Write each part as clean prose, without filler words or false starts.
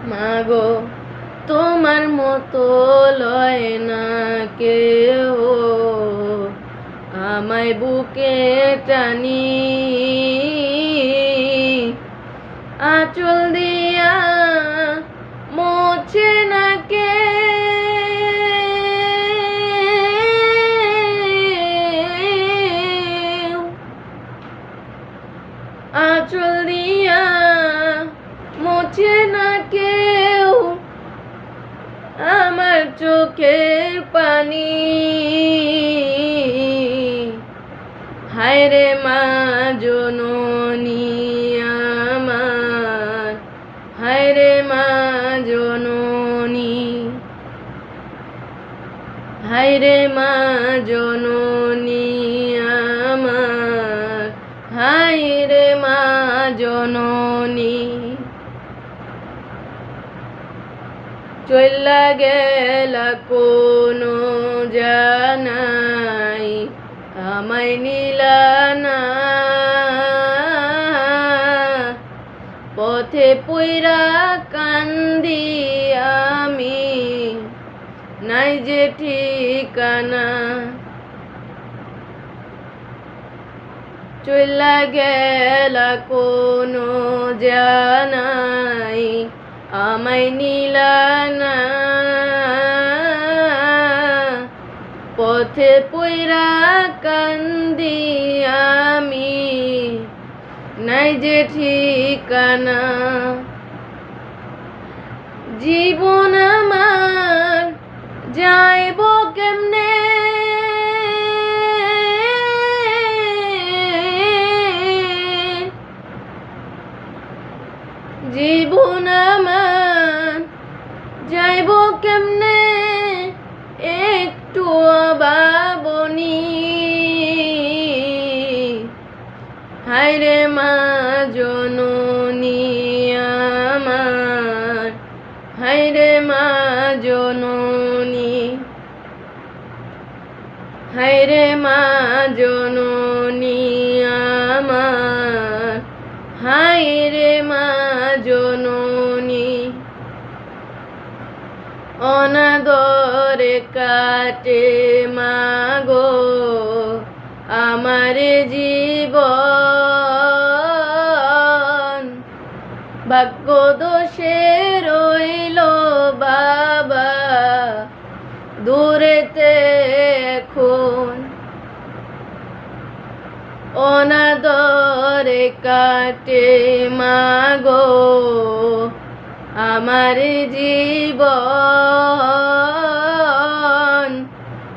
মাগো তোমার মতো লয় না কেউ, আমায় বুকে টানি আঁচল দিয়া মোছে না কে, আঁচল দিয়া মোছে না কেউ আমার চোখের পানি। হায়রে মা জননী আমার, হায়রে মা জননী, হায়রে মা জননী আমার, হায়রে মা জননী। চইলা গেলা কোনো জানাই আমায় নিলা না, পথে পইরা কান্দি আমি নাই যে ঠিকানা। চইলা গেলা কোনো জানাই আমায় নিলা না, পথে পইরা কান্দি আমি নাই যে ঠিকানা। জীবন আমার যাইব কেমনে, জীবন আমার যাইব কেমনে একটু ভাবনি। হায়রে মা জননী আমার, হায়রে মা জননী, হায়রে মা জননী আমার, হায়রে মা জননী। অনাদরে কাটে মাগো আমার জীবন, ভাগ্য দোষে রইল বাবা দূরেতে এখন। অনাদরে কাটে মাগো আমার জীবন,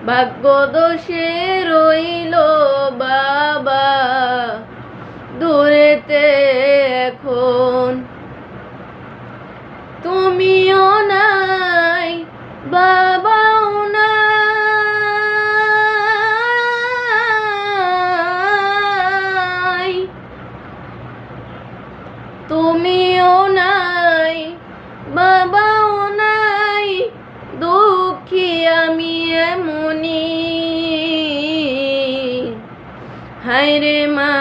ভাগ্য দোষে রইল বাবা দূরেতে এখন। তুমিও নাই বাবাও নাই, তুমিও নাই বাবাও নাই, দুঃখী আমি এমনি। হায়রে মা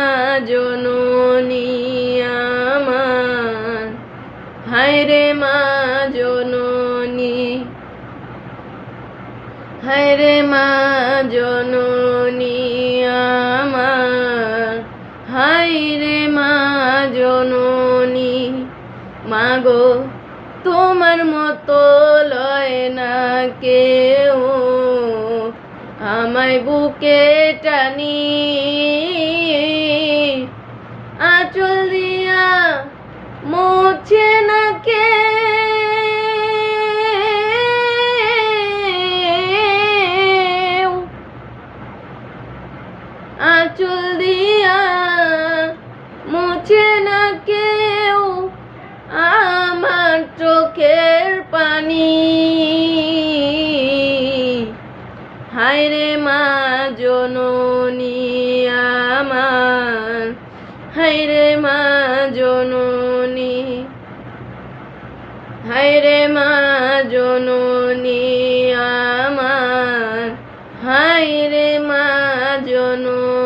জননী আমার, হায়রে মা জননী, হায়রে মা জননী আমার, হায়রে মা জননী। মাগো তোমার মতো লয় না কেউ, আমায় বুকে টানি আঁচল দিয়া মোছে না কে, আঁচল দিয়া মোছে না কেউ আমার চোখের পানি। হায়রে মা জননী আমার, হায়রে মা জননী, হায়রে মা জননী আমার, হায়রে মা জননী।